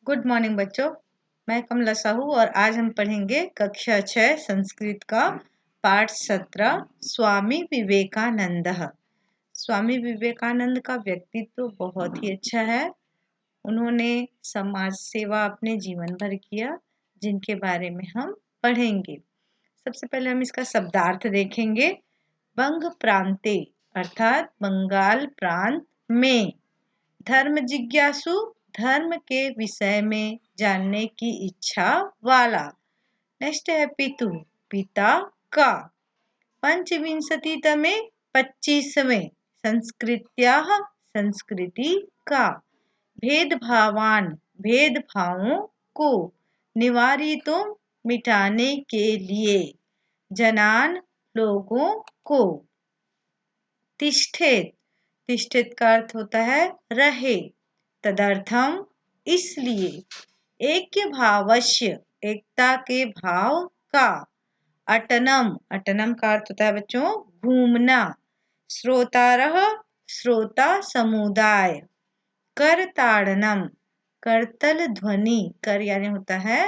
Good morning बच्चों। मैं कमला साहू और आज हम पढ़ेंगे कक्षा 6 संस्कृत का पाठ 17 स्वामी विवेकानंद। स्वामी विवेकानंद का व्यक्तित्व बहुत ही अच्छा है। उन्होंने समाज सेवा अपने जीवन भर किया, जिनके बारे में हम पढ़ेंगे। सबसे पहले हम इसका शब्दार्थ देखेंगे। बंग प्रांते अर्थात बंगाल प्रांत में, धर्म जिज्ञासु धर्म के विषय में जानने की इच्छा वाला। नेक्स्ट है पितु पिता का। पंचविंशतितमे 25वें संस्कृत्याः संस्कृति का। भेदभावान भेदभावों को निवारितुं मिटाने के लिए जनान लोगों को। तिष्ठेत तिष्ठित का अर्थ होता है रहे। तदर्थम इसलिए। ऐक्य भावस्य एकता के भाव का। अटनम अटनम का अर्थ होता है बच्चों घूमना। श्रोतारः श्रोता समुदाय। करताड़नम करतल ध्वनि, कर यानी होता है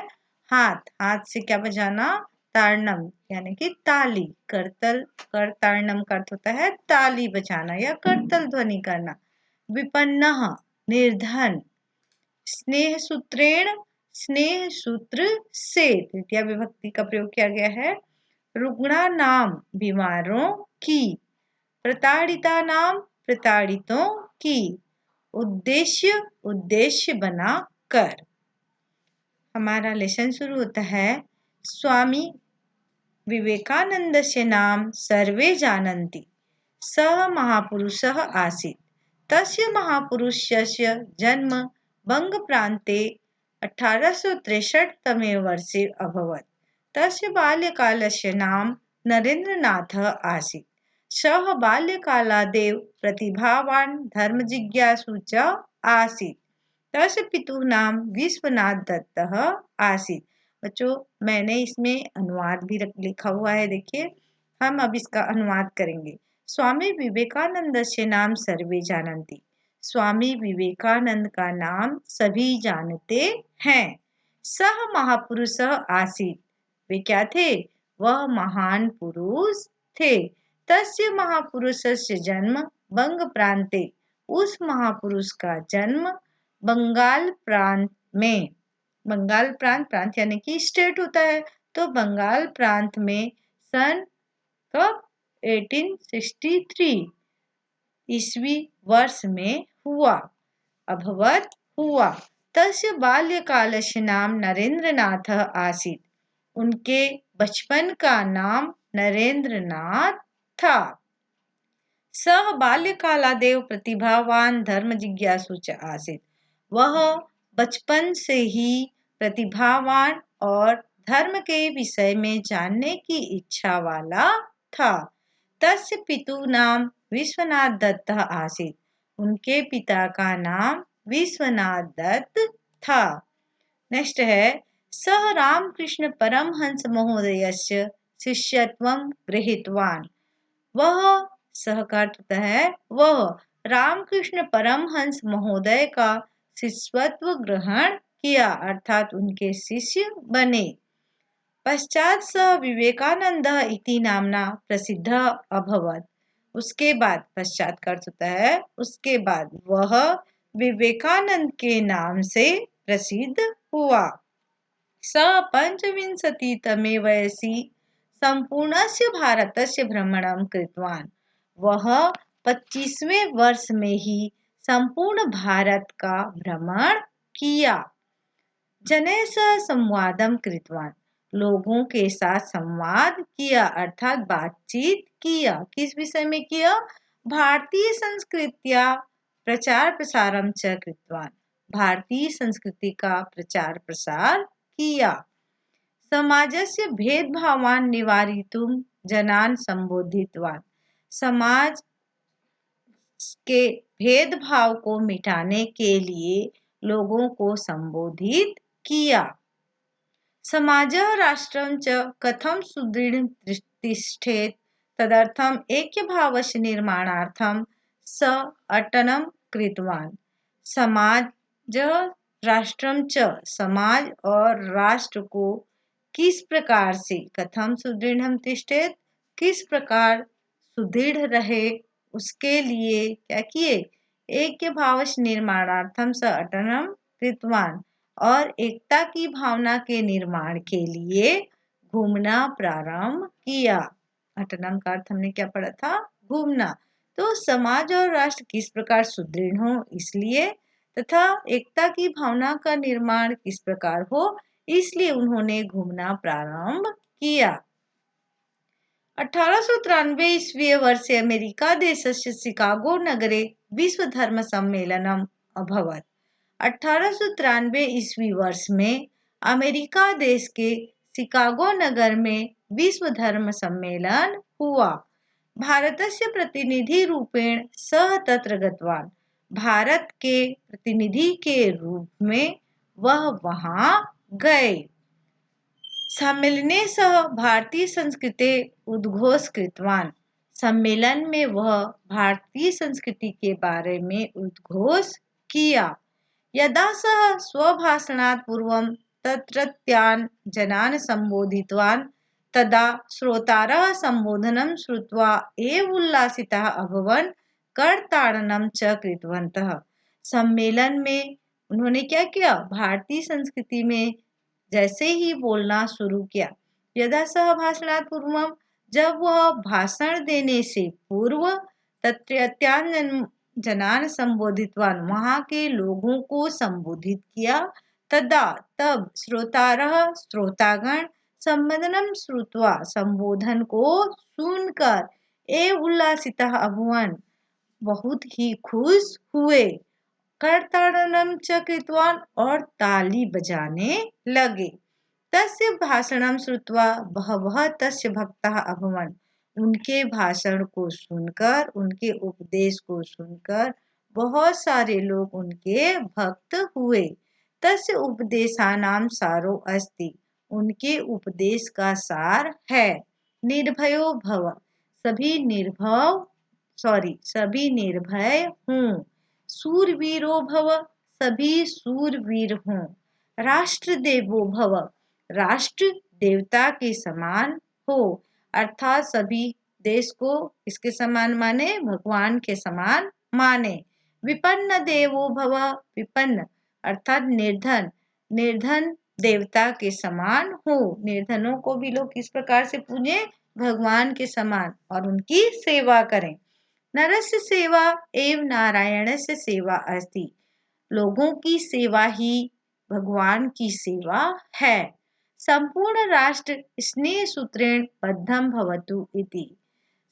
हाथ, हाथ से क्या बजाना, ताड़नम यानी कि ताली। करताड़नम का अर्थ होता है ताली बजाना या करतल ध्वनि करना। विपन्नः निर्धन। स्नेह सूत्रेण स्नेह सूत्र से तृतीया विभक्ति का प्रयोग किया गया है। रुग्णा नाम बीमारों की। प्रताड़िता नाम प्रताड़ितों की। उद्देश्य उद्देश्य बना कर। हमारा लेसन शुरू होता है। स्वामी विवेकानन्दस्य नाम सर्वे जानन्ति। सः महापुरुषः आसीत्। तस्य महापुरुषस्य जन्म बंगप्रान्ते 1863 तमे वर्षे अभवत्। तस्य बाल्यकालस्य नाम नरेन्द्रनाथः आसीत्। सः बाल्यकालादेव प्रतिभावान् धर्मजिज्ञासु च आसीत्। तस्य पितुः नाम विश्वनाथ दत्तः आसीत्। बच्चों, मैंने इसमें अनुवाद भी लिखा हुआ है, देखिए। हम अब इसका अनुवाद करेंगे। स्वामी विवेकानंद से नाम सर्वे जानन्ति। स्वामी विवेकानंद का नाम सभी जानते हैं। सह महापुरुष आसीत्। वे क्या थे? वह महान पुरुष थे। तस्य महापुरुषस्य जन्म बंग प्रांते। उस महापुरुष का जन्म बंगाल प्रांत में। बंगाल प्रांत, प्रांत यानी कि स्टेट होता है, तो बंगाल प्रांत में सन कब 1863 ईस्वी वर्ष में हुआ। अभवत हुआ। तस्य बाल्यकालस्य नाम नरेंद्रनाथ आसीत्। उनके बचपन का नाम नरेंद्रनाथ था। सह बाल्यकालादेव प्रतिभावान धर्म जिज्ञासु च आसीत्। वह बचपन से ही प्रतिभावान और धर्म के विषय में जानने की इच्छा वाला था। तस्य पितु नाम विश्वनाथ दत्त आसीत्। उनके पिता का नाम विश्वनाथ दत्त था। नेक्स्ट है। सः रामकृष्ण परमहंस महोदयस्य शिष्यत्वं गृहीतवान्। वह, सह का अर्थ होता है वह, रामकृष्ण परमहंस महोदय का शिष्यत्व ग्रहण किया, अर्थात उनके शिष्य बने। पश्चात सः विवेकानंद इति नामना प्रसिद्ध अभवत्। उसके बाद, पश्चात का अर्थ होता है उसके बाद, वह विवेकानंद के नाम से प्रसिद्ध हुआ। सः पंचविंशतितमे वयसि संपूर्णस्य भारतस्य भ्रमणं कृतवान्। वह 25वें वर्ष में ही संपूर्ण भारत का भ्रमण किया। जनैः सह संवादं कृतवान्। लोगों के साथ संवाद किया, अर्थात बातचीत किया। किस विषय में किया? भारतीय संस्कृत्या प्रचार प्रसारं च कृतवान्। भारतीय संस्कृति का प्रचार प्रसार किया। समाजस्य भेदभावान् निवारितुं जनान् संबोधितवान्। समाज के भेदभाव को मिटाने के लिए लोगों को संबोधित किया। समाजः राष्ट्रं च कथं सुदृढं तिष्ठेत् तदर्थम् ऐक्यभावस्य निर्माणार्थं स अटनं कृतवान्। समाज राष्ट्रम च समाज और राष्ट्र को किस प्रकार से कथम सुदृढ़ तिष्ठेत किस प्रकार सुदृढ़ रहे उसके लिए क्या किए ऐक्य भावश निर्माणार्थम स अटनम कृतवान और एकता की भावना के निर्माण के लिए घूमना प्रारंभ किया। अटनम का अर्थ हमने क्या पढ़ा था घूमना। तो समाज और राष्ट्र किस प्रकार सुदृढ़ हो इसलिए तथा एकता की भावना का निर्माण किस प्रकार हो इसलिए उन्होंने घूमना प्रारंभ किया। 1893 ईस्वी वर्षे अमेरिका देशस्य शिकागो नगरे विश्वधर्म सम्मेलनम अभवत्। 1893 ईस्वी वर्ष में अमेरिका देश के शिकागो नगर में विश्व धर्म सम्मेलन हुआ। भारतस्य प्रतिनिधि रूपेण सह तत्र गतवान्। भारत के प्रतिनिधि के रूप में वह वहां गए। सम्मेलने सह भारतीय संस्कृते उद्घोष कृतवान्। सम्मेलन में वह भारतीय संस्कृति के बारे में उद्घोष किया। यदा सः स्वभाषणात् पूर्वं तत्रत्यान् जनान् सम्बोधितवान् तदा श्रोतारः सम्बोधनं श्रुत्वा एव उल्लासिताः अभवन् करताडनं च कृतवन्तः। सम्मेलन में उन्होंने क्या किया भारतीय संस्कृति में जैसे ही बोलना शुरू किया। यदा सः भाषणात् पूर्वं जब वह भाषण देने से पूर्व तत्रत्यान् जनान संबोधितवान वहां के लोगों को संबोधित किया तदा तब श्रोतागण संबोधनम श्रुत्वा संबोधन को सुनकर एव उल्लासितः अभवन् बहुत ही खुश हुए। करताडनम च कृतवान् और ताली बजाने लगे। तस्य भाषणं श्रुत्वा बहवः तस्य भक्ताः अभवन्। उनके भाषण को सुनकर उनके उपदेश को सुनकर बहुत सारे लोग उनके भक्त हुए। तस्य उपदेशानां सारो अस्ति उनके उपदेश का सार है निर्भयो भव सभी निर्भय हूँ। सूरवीरो भव सभी सूरवीर हों। राष्ट्र देवो भव राष्ट्र देवता के समान हो अर्थात सभी देश को इसके समान माने भगवान के समान माने। विपन्न देवो भव विपन्न अर्थात निर्धन देवता के समान हो। निर्धनों को भी लोग किस प्रकार से पूजे भगवान के समान और उनकी सेवा करें। नरस्य सेवा एवं नारायणस्य सेवा अस्ति लोगों की सेवा ही भगवान की सेवा है। संपूर्ण राष्ट्र स्नेह सूत्रेण बद्धम भवतु इति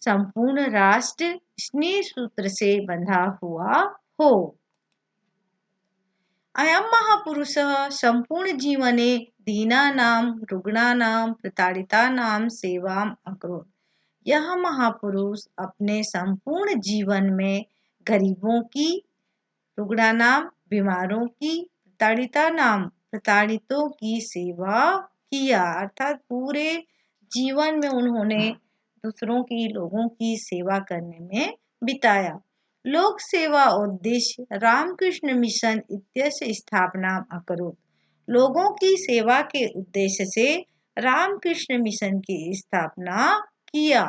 संपूर्ण राष्ट्र स्नेह सूत्र से बंधा हुआ हो। अयं महापुरुषः संपूर्ण जीवने दीनानां रुग्णानां प्रताड़ितानां सेवाम् अकरोत्। यह महापुरुष अपने संपूर्ण जीवन में गरीबों की रुग्णानां बीमारों की प्रताड़ितों की सेवा किया अर्थात पूरे जीवन में उन्होंने दूसरों की लोगों की सेवा करने में बिताया। लोक सेवा उद्देश्य रामकृष्ण मिशन इत्यस्य स्थापना अकरोत्। लोगों की सेवा के उद्देश्य से रामकृष्ण मिशन की स्थापना किया।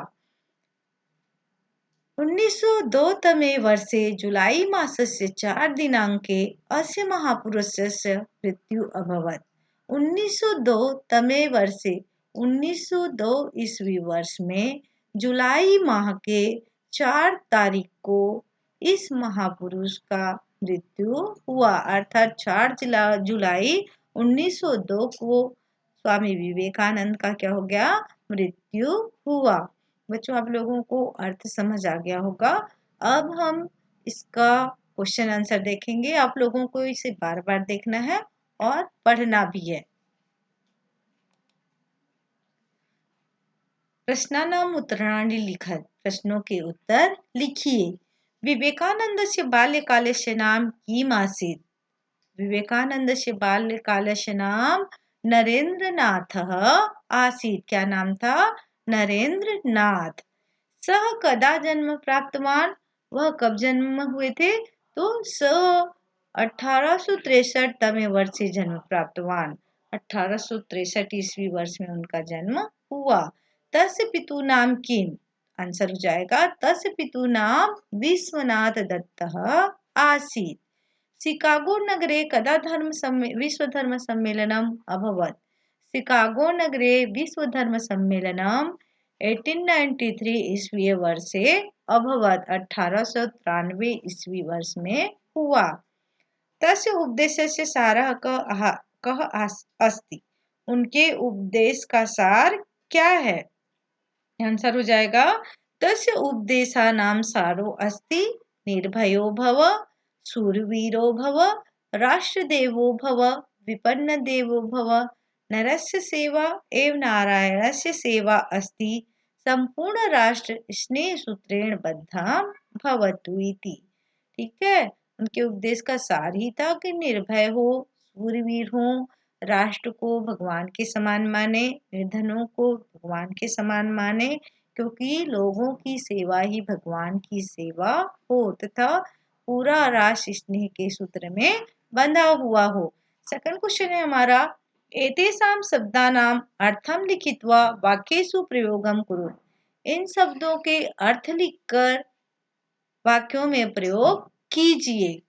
1902 तमे वर्षे जुलाई मासस्य 4 दिनांके अस्य महापुरुषस्य मृत्यु अभवत्। 1902 तमे वर्षे 1902 ईस्वी वर्ष में जुलाई माह के 4 तारीख को इस महापुरुष का मृत्यु हुआ अर्थात 4 जुलाई 1902 को स्वामी विवेकानंद का क्या हो गया मृत्यु हुआ। बच्चों आप लोगों को अर्थ समझ आ गया होगा। अब हम इसका क्वेश्चन आंसर देखेंगे। आप लोगों को इसे बार बार देखना है और पढ़ना भी है। प्रश्नानाम उत्तराणि लिखत प्रश्नों के उत्तर लिखिए। विवेकानंदस्य बाल्यकालस्य नाम किम् आसीत्? विवेकानंदस्य बाल्यकालस्य नाम नरेंद्रनाथः आसीत्। क्या नाम था? नरेंद्रनाथ। सः कदा जन्म प्राप्तवान? वह कब जन्म हुए थे? तो सः 1863 वर्षे जन्म प्राप्तवान। 1863 ईस्वी वर्ष में उनका जन्म हुआ। तस्य पितु नाम किम? आंसर हो जाएगा तस्य पितु नाम विश्वनाथ दत्तः आसीत्। शिकागो नगरे कदा विश्व धर्म सम्मेलनम् अभवत्? शिकागो नगरे विश्व धर्म सम्मेलनम् 1893 ईस्वी वर्षे अभवत्। 1893 ईस्वी वर्ष में हुआ। तस्य उपदेशस्य सारः कः अस्ति? उनके उपदेश का सार क्या है? आंसर हो जाएगा तस्य उपदेशानां सारो अस्ति निर्भयो भव, शूरवीरो भव, राष्ट्रदेवो भव, विपन्नदेवो भव, नरस्य सेवा एवं नारायणस्य सेवा अस्ति, संपूर्ण राष्ट्र स्नेह सूत्रेण बद्धा भवतु इति। ठीक है, उनके उपदेश का सार ही था कि निर्भय हो, शूरवीर हो, राष्ट्र को भगवान के समान माने, निर्धनों को भगवान के समान माने, क्योंकि लोगों की सेवा ही भगवान की सेवा हो तथा पूरा राष्ट्र स्नेह के सूत्र में बंधा हुआ हो। सेकंड क्वेश्चन है हमारा, एतेषां शब्दानां अर्थं लिखित्वा वाक्येषु प्रयोगं कुरु। इन शब्दों के अर्थ लिखकर वाक्यों में प्रयोग कीजिए।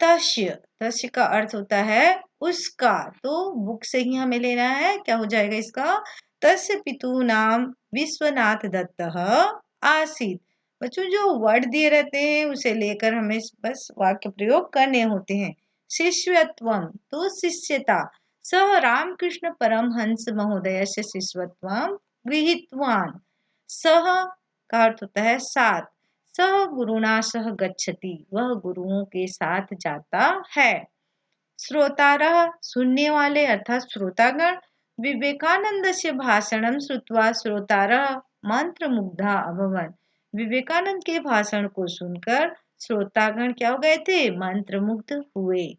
तस्य का अर्थ होता है उसका, तो बुक से ही हमें लेना है। क्या हो जाएगा इसका? तस्य पितु नाम विश्वनाथ दत्तः आसीत्। बच्चों जो वर्ड दिए रहते हैं उसे लेकर हमें बस वाक्य प्रयोग करने होते हैं। शिष्यत्वम तो शिष्यता, सह रामकृष्ण परमहंस महोदयस्य शिष्यत्वम गृहीतवान्। सह का अर्थ होता है साथ, सह गुरुणा सह गच्छति, वह गुरुओं के साथ जाता है। श्रोतारः सुनने वाले अर्थात श्रोतागण, विवेकानंदस्य भाषणं श्रुत्वा श्रोतारः मंत्रमुग्धा अभवन्। विवेकानंद के भाषण को सुनकर श्रोतागण क्या हो गए थे? मंत्रमुग्ध हुए।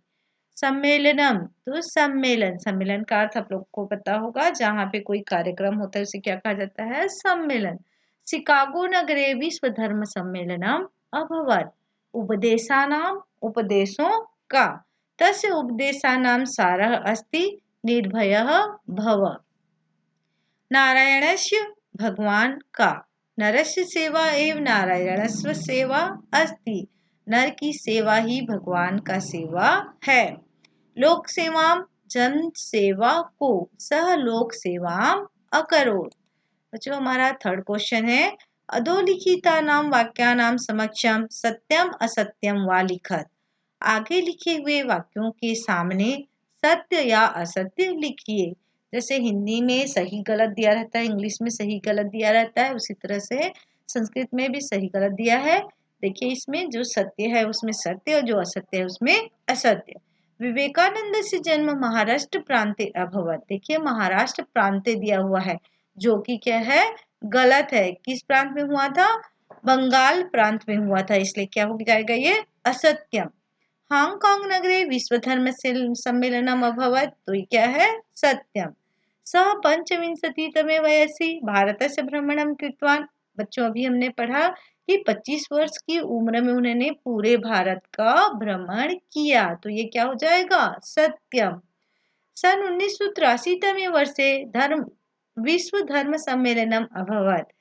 सम्मेलनम तो सम्मेलन, सम्मेलन का अर्थ आप लोग को पता होगा, जहाँ पे कोई कार्यक्रम होता है उसे क्या कहा जाता है? सम्मेलन। शिकागो नगरे विश्व धर्म सम्मेलनम अभवत्। उपदेशानाम उपदेशों का, तस्य उपदेशानां सारः अस्ति निर्भयः भव। नारायणस्य भगवान का, नरस्य सेवा एवं नारायणस्य सेवा अस्ति, नर की सेवा ही भगवान का सेवा है। लोक सेवाम जन सेवा को, सह लोक सेवाम अकरोत्। बच्चों हमारा थर्ड क्वेश्चन है, अधोलिखितानां वाक्यानां समक्षम सत्यम असत्यम वा लिखत। आगे लिखे हुए वाक्यों के सामने सत्य या असत्य लिखिए। जैसे हिंदी में सही गलत दिया रहता है, इंग्लिश में सही गलत दिया रहता है, उसी तरह से संस्कृत में भी सही गलत दिया है। देखिए इसमें जो सत्य है उसमें सत्य और जो असत्य है उसमें असत्य। विवेकानंद से जन्म महाराष्ट्र प्रांते अभवत। देखिए महाराष्ट्र प्रांते दिया हुआ है जो कि क्या है? गलत है। किस प्रांत में हुआ था? बंगाल प्रांत में हुआ था, इसलिए क्या हो जाएगा? ये असत्यम। हांगकांग नगरे विश्व धर्म सम्मेलनम अभवत्, तो ये क्या है? सत्यम। सह पंचविंशतितमे वयसि भारतस्य भ्रमणं कृतवान्। बच्चों अभी हमने पढ़ा कि 25 वर्ष की उम्र में उन्होंने पूरे भारत का भ्रमण किया, तो ये क्या हो जाएगा? सत्यम। सन 1983 वर्षे विश्व धर्म सम्मेलनम अभवत्,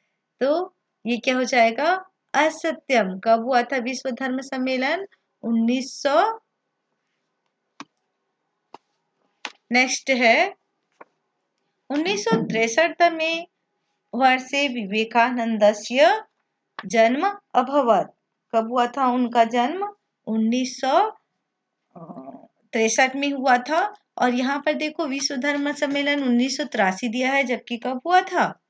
तो ये क्या हो जाएगा? असत्यम। कब हुआ था विश्व धर्म सम्मेलन? 1900। नेक्स्ट है 1963 वर्षे विवेकानंदस्य जन्म अभवत्। कब हुआ था उनका जन्म? 1963 में हुआ था। और यहाँ पर देखो विश्व धर्म सम्मेलन 1983 दिया है, जबकि कब हुआ था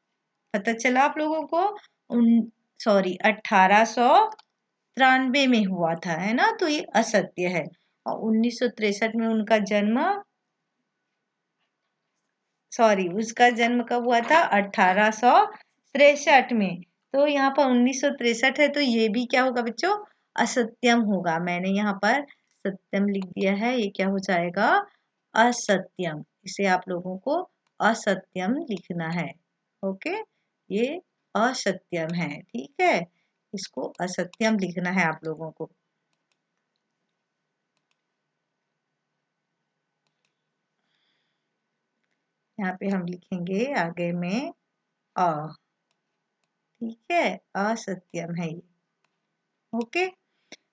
पता चला आप लोगों को? 1893 में हुआ था, है ना? तो ये असत्य है। और 1963 में उनका जन्म, उसका जन्म कब हुआ था? 1863 में। तो यहाँ पर 1963 है, तो ये भी क्या होगा बच्चों? असत्यम होगा। मैंने यहाँ पर सत्यम लिख दिया है, ये क्या हो जाएगा? असत्यम। इसे आप लोगों को असत्यम लिखना है। ओके, ये असत्यम है, ठीक है, इसको असत्यम लिखना है आप लोगों को। यहाँ पे हम लिखेंगे आगे में अ, ठीक है, असत्यम है ये। ओके,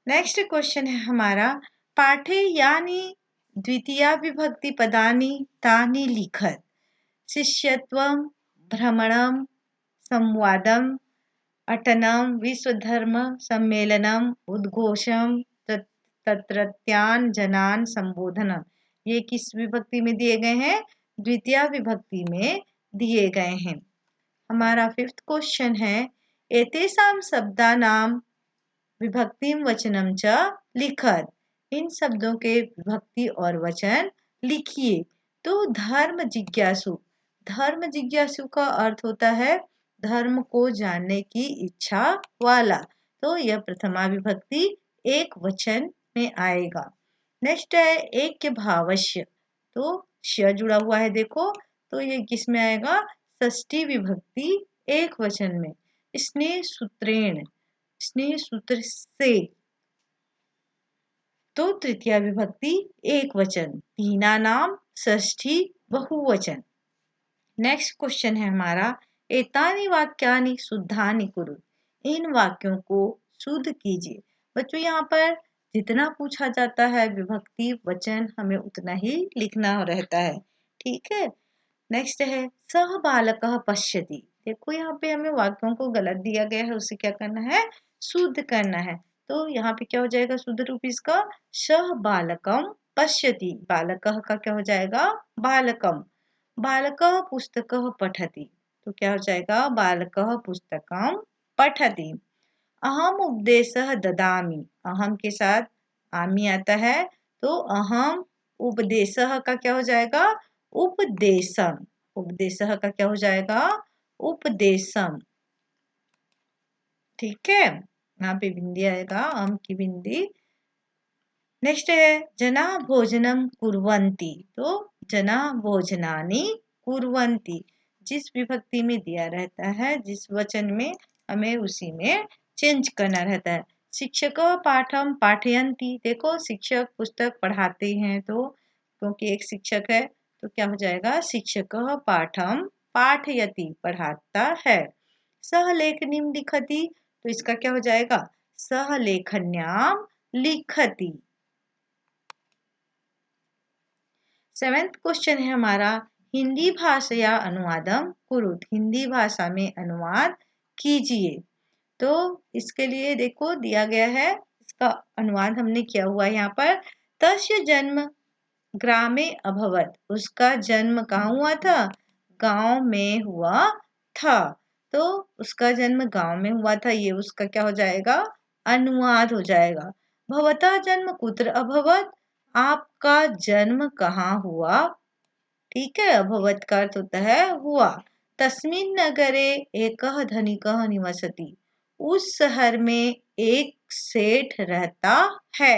नेक्स्ट क्वेश्चन है हमारा, पाठे यानी द्वितीया विभक्ति पदानि तानि लिखत। शिष्यत्वम, भ्रमणम, संवादम, अटनम, विश्वधर्म सम्मेलनम, उद्घोषम, तत्रत्यान जनान संबोधनम। ये किस विभक्ति में दिए गए हैं? द्वितीय विभक्ति में दिए गए हैं। हमारा फिफ्थ क्वेश्चन है, एतेषां शब्दानां विभक्तिम वचनम च लिखत। इन शब्दों के विभक्ति और वचन लिखिए। तो धर्म जिज्ञासु, धर्म जिज्ञासु का अर्थ होता है धर्म को जानने की इच्छा वाला। तो यह प्रथमा विभक्ति एक वचन में आएगा। नेक्स्ट है ऐक्य भावस्य, तो श जुड़ा हुआ है देखो, तो ये किस में आएगा? षष्ठी विभक्ति एक वचन में। स्नेह सूत्रेण, स्नेह सूत्र से, तो तृतीया विभक्ति एक वचन। तीना नाम षष्ठी बहुवचन। नेक्स्ट क्वेश्चन है हमारा, एतानि वाक्यानि शुद्धानि कुरु। इन वाक्यों को शुद्ध कीजिए। बच्चों यहाँ पर जितना पूछा जाता है विभक्ति वचन हमें उतना ही लिखना रहता है, ठीक है। नेक्स्ट है सह बालकः पश्यति। देखो यहाँ पे हमें वाक्यों को गलत दिया गया है, उसे क्या करना है? शुद्ध करना है। तो यहाँ पे क्या हो जाएगा शुद्ध रूप इसका? सह बालकम पश्यति। बालकः का क्या हो जाएगा? बालकम। बालकः पुस्तकः पठति, तो क्या हो जाएगा? बालकः पुस्तकम पठति। अहम उपदेशः ददामि, अहम के साथ आमी आता है, तो अहम उपदेशः का क्या हो जाएगा? उपदेशम। उपदेशः का क्या हो जाएगा? उपदेशम, ठीक है। यहाँ पे बिंदी आएगा, अम की बिंदी। नेक्स्ट है जना भोजनम कुर्वन्ति, तो जना भोजनानि कुर्वन्ति। जिस विभक्ति में दिया रहता है, जिस वचन में, हमें उसी में चेंज करना रहता है। शिक्षक पाठम पाठयन्ति, देखो शिक्षक पुस्तक पढ़ाते हैं, तो क्योंकि एक शिक्षक है तो क्या हो जाएगा? शिक्षक पाठम पाठयति, पढ़ाता है। सहलेखनीम लिखति, तो इसका क्या हो जाएगा? सहलेखन्याम लिखति। सेवेंथ क्वेश्चन है हमारा, हिंदी भाषा अनुवादम कुरुत। हिंदी भाषा में अनुवाद कीजिए। तो इसके लिए देखो दिया गया है, इसका अनुवाद हमने किया हुआ है यहाँ पर। तस्य जन्म ग्रामे अभवत, उसका जन्म कहाँ हुआ था? गांव में हुआ था। तो उसका जन्म गांव में हुआ था, ये उसका क्या हो जाएगा? अनुवाद हो जाएगा। भवतः जन्म कुत्र अभवत, आपका जन्म कहाँ हुआ? ठीक है, अभवत का अर्थ होता है हुआ। तस्मिन नगरे एकः धनिकः निवसति, उस शहर में एक सेठ रहता है।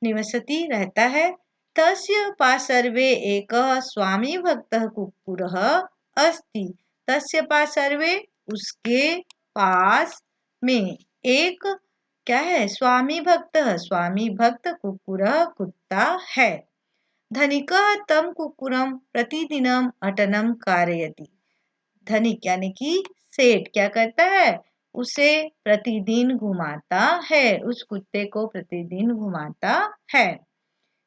निवसति रहता है। तस्य पार्श्वे एकः स्वामी भक्तः कुक्कुरः अस्ति, तस्य पार्श्वे उसके पास में एक क्या है? स्वामी भक्त, स्वामी भक्त कुक्कुरः कुत्ता है। धनिकः तं कुक्कुरं प्रतिदिनम अटनम कारयति, धनिक यानी कि सेठ क्या करता है? उसे प्रतिदिन घुमाता है, उस कुत्ते को प्रतिदिन घुमाता है।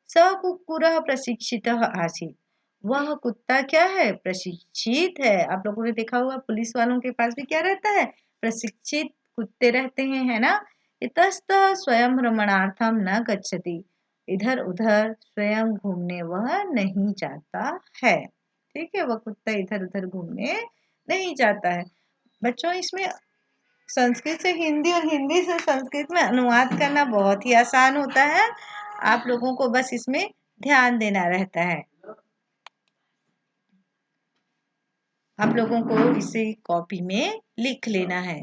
स कुक्कुरः प्रशिक्षितः आसीत्, वह कुत्ता क्या है? प्रशिक्षित है। आप लोगों ने देखा होगा पुलिस वालों के पास भी क्या रहता है? प्रशिक्षित कुत्ते रहते हैं, है ना। इतस्तः स्वयं भ्रमणार्थम न गच्छति, इधर उधर स्वयं घूमने वह नहीं जाता है, ठीक है। वह कुत्ता इधर उधर घूमने नहीं जाता है। बच्चों इसमें संस्कृत से हिंदी और हिंदी से संस्कृत में अनुवाद करना बहुत ही आसान होता है। आप लोगों को बस इसमें ध्यान देना रहता है। आप लोगों को इसे कॉपी में लिख लेना है।